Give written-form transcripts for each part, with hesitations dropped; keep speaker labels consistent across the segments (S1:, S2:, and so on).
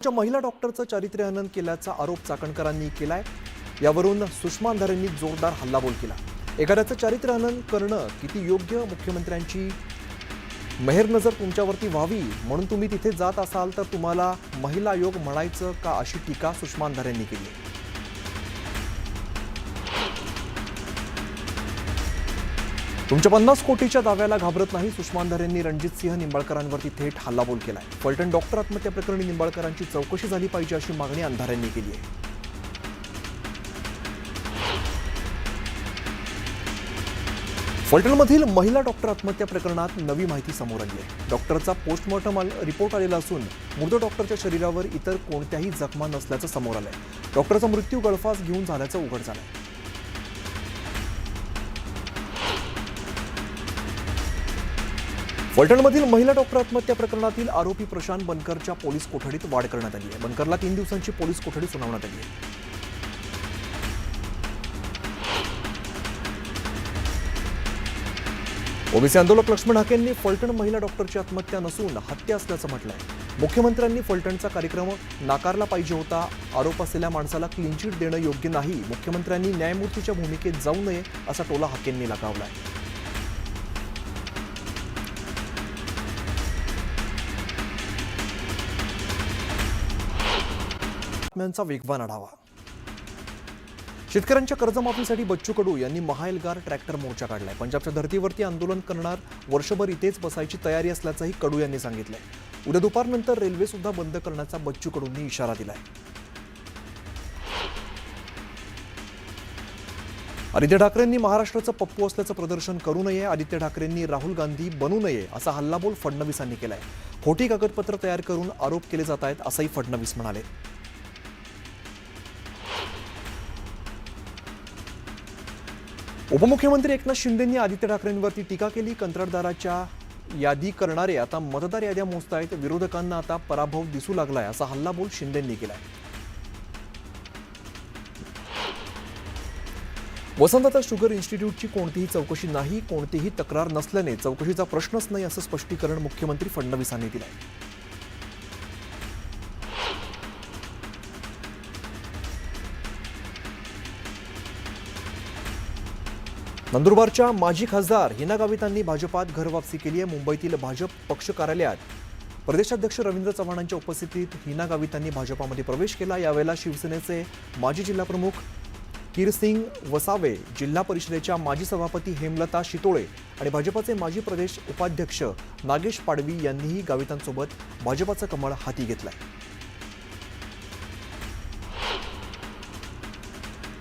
S1: महिला डॉक्टरचं चारित्र्यहनन केल्याचा आरोप चाकणकरांनी केलाय। यावरून सुषमा अंधारेंनी जोरदार हल्लाबोल केला। एखाद्याचं चारित्र्यहनन करणं किती योग्य, मुख्यमंत्र्यांची मेहरनजर तुमच्यावरती व्हावी म्हणून तुम्ही तिथे जात असाल तर तुम्हाला महिला आयोग म्हणायचं का, अशी टीका सुषमा अंधारेंनी केली। तुमच्या 50 कोटीच्या दाव्याला घाबरत नाही, सुषमा अंधारेंनी रणजितसिंह निंबाळकरांवरती थेट हल्लाबोल केलाय। फलटण डॉक्टर आत्महत्या प्रकरणी निंबाळकरांची चौकशी झाली पाहिजे अशी मागणी अंधारेंनी केली आहे। फलटणमधील महिला डॉक्टर आत्महत्या प्रकरणात नवी माहिती समोर आली आहे। डॉक्टरचा पोस्टमॉर्टम रिपोर्ट आलेला असून मृत डॉक्टरच्या शरीरावर इतर कोणत्याही जखमा नसल्याचं समोर आलंय। डॉक्टरचा मृत्यू गळफास घेऊन झाल्याचं उघड झालंय। फलटणमधील महिला डॉक्टर आत्महत्या प्रकरणातील आरोपी प्रशांत बनकरच्या पोलीस कोठडीत वाढ करण्यात आली आहे। बनकरला 3 दिवसांची पोलीस कोठडी सुनावण्यात आली आहे। ओबीसी आंदोलक लक्ष्मण हाकेंनी फलटण महिला डॉक्टरची आत्महत्या नसून हत्या असल्याचं म्हटलंय। मुख्यमंत्र्यांनी फलटणचा कार्यक्रम नाकारला पाहिजे होता। आरोप असलेल्या माणसाला क्लीन चिट देणं योग्य नाही। मुख्यमंत्र्यांनी न्यायमूर्तीच्या भूमिकेत जाऊ नये असा टोला हाकेंनी लगावलाय। बातम्यांचा वेगवान आढावा। शेतकऱ्यांच्या कर्जमाफीसाठी बच्चू कडू यांनी महाएल्गार ट्रॅक्टर मोर्चा काढलाय। पंजाबच्या धर्तीवरती आंदोलन करणार, वर्षभर इथेच बसायची तयारी असल्याचंही कडू यांनी सांगितलंय। उद्या दुपारनंतर रेल्वे सुद्धा बंद करण्याचा बच्चू कडूंनी इशारा दिलाय। आदित्य ठाकरेंनी महाराष्ट्राचं पप्पू असल्याचं प्रदर्शन करू नये, आदित्य ठाकरेंनी राहुल गांधी बनू नये असा हल्लाबोल फडणवीसांनी केलाय। खोटी कागदपत्र तयार करून आरोप केले जात आहेत असंही फडणवीस म्हणाले। उपमुख्यमंत्री एकनाथ शिंदेंनी आदित्य ठाकरेंवरती टीका केली। कंत्राटदाराच्या यादी करणारे आता मतदार याद्या मोजतायत, विरोधकांना आता पराभव दिसू लागलाय असा हल्लाबोल शिंदेंनी केलाय। वसंतदादा शुगर इन्स्टिट्यूटची कोणतीही चौकशी नाही, कोणतीही तक्रार नसल्याने चौकशीचा प्रश्नच नाही असं स्पष्टीकरण मुख्यमंत्री फडणवीसांनी दिलंय। नंदुरबारच्या माजी खासदार हिना गावितांनी भाजपात घरवापसी केली आहे। मुंबईतील भाजप पक्ष कार्यालयात प्रदेशाध्यक्ष रवींद्र चव्हाणांच्या उपस्थितीत हिना गावितांनी भाजपामध्ये प्रवेश केला। यावेळेला शिवसेनेचे माजी जिल्हाप्रमुख कीरसिंग वसावे, जिल्हा परिषदेच्या माजी सभापती हेमलता शितोळे आणि भाजपाचे माजी प्रदेश उपाध्यक्ष नागेश पाडवी यांनीही गावितांसोबत भाजपाचं कमळ हाती घेतलंय।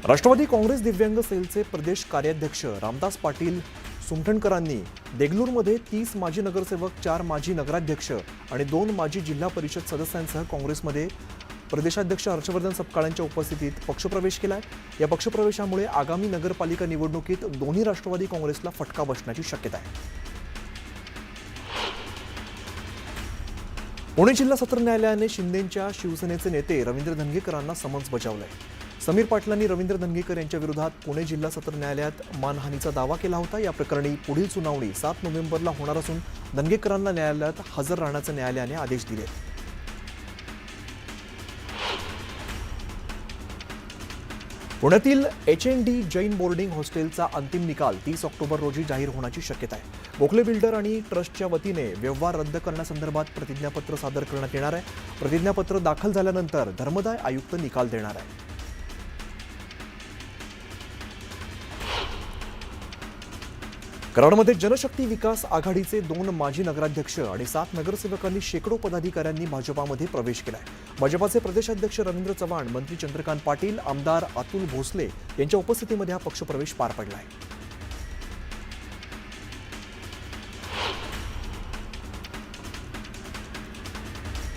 S1: राष्ट्रवादी काँग्रेस दिव्यांग सेलचे प्रदेश कार्याध्यक्ष रामदास पाटील सुमठणकरांनी देगलूरमध्ये 30 माजी नगरसेवक, 4 माजी नगराध्यक्ष आणि 2 माजी जिल्हा परिषद सदस्यांसह काँग्रेसमध्ये प्रदेशाध्यक्ष हर्षवर्धन सपकाळांच्या उपस्थितीत पक्षप्रवेश केलाय। या पक्षप्रवेशामुळे आगामी नगरपालिका निवडणुकीत दोन्ही राष्ट्रवादी काँग्रेसला फटका बसण्याची शक्यता आहे। पुणे जिल्हा सत्र न्यायालयाने शिंदेंच्या शिवसेनेचे नेते रवींद्र धंगेकरांना समन्स बजावलंय। समीर पाटलांनी रवींद्र धंगेकर यांच्या विरोधात पुणे जिल्हा सत्र न्यायालयात मानहानीचा दावा केला होता। या प्रकरणी पुढील सुनावणी 7 नोव्हेंबरला होणार असून धंगेकरांना न्यायालयात हजर राहण्याचे न्यायालयाने आदेश दिले। पुण्यातील HND जैन बोर्डिंग हॉस्टेलचा अंतिम निकाल 30 ऑक्टोबर रोजी जाहीर होण्याची शक्यता आहे। गोखले बिल्डर आणि ट्रस्टच्या वतीने व्यवहार रद्द करण्यासंदर्भात प्रतिज्ञापत्र सादर करण्यात येणार आहे। प्रतिज्ञापत्र दाखल झाल्यानंतर धर्मदाय आयुक्त निकाल देणार आहे। कराडमध्ये जनशक्ती विकास आघाडीचे 2 माजी नगराध्यक्ष आणि 7 नगरसेवकांनी शेकडो पदाधिकाऱ्यांनी भाजपामध्ये प्रवेश केलाय। भाजपाचे प्रदेशाध्यक्ष रवींद्र चव्हाण, मंत्री चंद्रकांत पाटील, आमदार अतुल भोसले यांच्या उपस्थितीमध्ये हा पक्षप्रवेश पार पडलाय।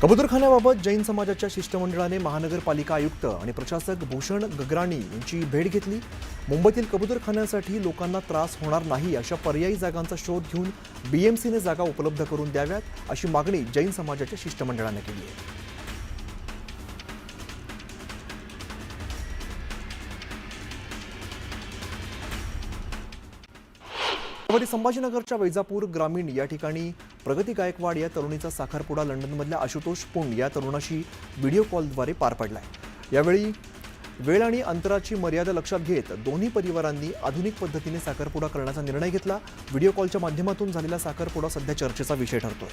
S1: कबूतरखान्याबाबत जैन समाजाच्या शिष्टमंडळाने महानगरपालिका आयुक्त आणि प्रशासक भूषण गगराणी यांची भेट घेतली। मुंबईतील कबूतरखान्यासाठी लोकांना त्रास होणार नाही अशा पर्यायी जागांचा शोध घेऊन BMCने जागा उपलब्ध करून द्याव्यात अशी मागणी जैन समाजाच्या शिष्टमंडळाने केली आहे। छत्रपती संभाजीनगरच्या वैजापूर ग्रामीण या ठिकाणी प्रगती गायकवाड या तरुणीचा साखरपुडा लंडनमधल्या आशुतोष पुंड या तरुणाशी व्हिडिओ कॉलद्वारे पार पडलाय। यावेळी वेळ आणि अंतराची मर्यादा लक्षात घेत दोन्ही परिवारांनी आधुनिक पद्धतीने साखरपुडा करण्याचा निर्णय घेतला। व्हिडिओ कॉलच्या माध्यमातून झालेला साखरपुडा सध्या चर्चेचा विषय ठरतोय।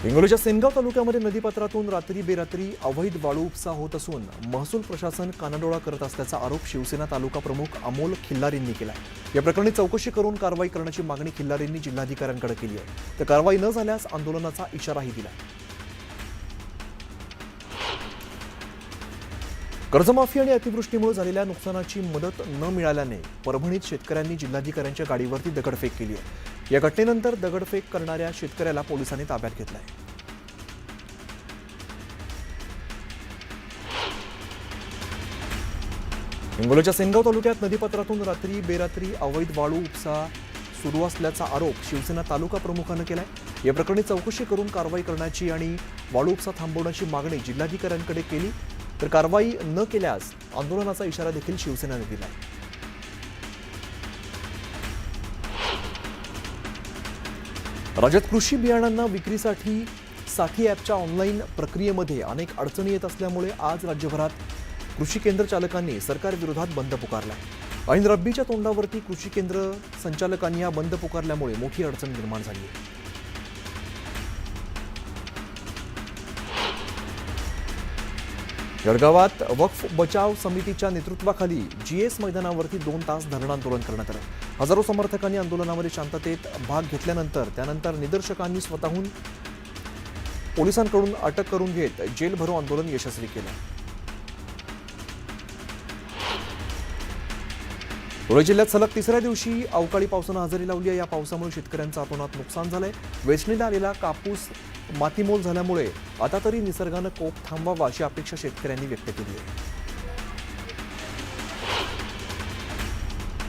S1: हिंगोलीच्या सेनगाव तालुक्यामध्ये नदीपात्रातून रात्री बेरात्री अवैध वाळू उपसा होत असून महसूल प्रशासन कानाडोळा करत असल्याचा आरोप शिवसेना तालुका प्रमुख अमोल खिल्लारींनी केलाय। या प्रकरणी चौकशी करून कारवाई करण्याची मागणी खिल्लारींनी जिल्हाधिकाऱ्यांकडे केली आहे। तर कारवाई न झाल्यास आंदोलनाचा इशाराही दिला। कर्जमाफी आणि अतिवृष्टीमुळे झालेल्या नुकसानाची मदत न मिळाल्याने परभणीत शेतकऱ्यांनी जिल्हाधिकाऱ्यांच्या गाडीवरती दगडफेक केली आहे। या घटनेनंतर दगडफेक करणाऱ्या शेतकऱ्याला पोलिसांनी ताब्यात घेतलाय। हिंगोलीच्या सेनगाव तालुक्यात नदीपात्रातून रात्री बेरात्री अवैध वाळू उपसा सुरू असल्याचा आरोप शिवसेना तालुका प्रमुखानं केलाय। या प्रकरणी चौकशी करून कारवाई करण्याची आणि वाळू उपसा थांबवण्याची मागणी जिल्हाधिकाऱ्यांकडे केली। तर कारवाई न केल्यास आंदोलनाचा इशारा देखील शिवसेनेने दिलाय। राज्यात कृषी बियाणांना विक्रीसाठी साथी ॲपच्या ऑनलाईन प्रक्रियेमध्ये अनेक अडचणी येत असल्यामुळे आज राज्यभरात कृषी केंद्र चालकांनी सरकारविरोधात बंद पुकारलाय। ऐन रब्बीच्या तोंडावरती कृषी केंद्र संचालकांनी हा बंद पुकारल्यामुळे मोठी अडचण निर्माण झाली आहे। जळगावात वक्फ बचाव समितीच्या नेतृत्वाखाली जीएस मैदानावरती 2 तास धरण आंदोलन करण्यात आलं। हजारो समर्थकांनी आंदोलनामध्ये शांततेत भाग घेतल्यानंतर त्यानंतर निदर्शकांनी स्वतःहून पोलिसांकडून अटक करून घेत जेल भरो आंदोलन यशस्वी केलं। धुळे जिल्ह्यात सलग तिसऱ्या दिवशी अवकाळी पावसानं हजेरी लावली आहे। या पावसामुळे शेतकऱ्यांचं अतोनात नुकसान झालंय। वेचणीला आलेला कापूस मातीमोल झाल्यामुळे आता तरी निसर्गानं कोप थांबवावा अशी अपेक्षा शेतकऱ्यांनी व्यक्त केली आहे।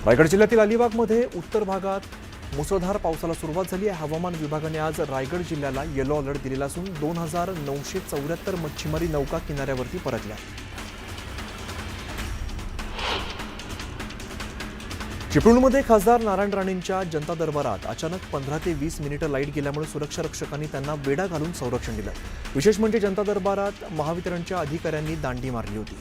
S1: रायगड जिल्ह्यातील अलिबागमध्ये उत्तर भागात मुसळधार पावसाला सुरुवात झाली आहे। हवामान विभागाने आज रायगड जिल्ह्याला येलो अलर्ट दिलेला असून 2974 मच्छीमारी नौका किनाऱ्यावरती परतल्या। चिपळूणमध्ये खासदार नारायण राणेंच्या जनता दरबारात अचानक 15 ते 20 मिनिटं लाईट गेल्यामुळे सुरक्षा रक्षकांनी त्यांना वेढा घालून संरक्षण दिलं। विशेष म्हणजे जनता दरबारात महावितरणच्या अधिकाऱ्यांनी दांडी मारली होती।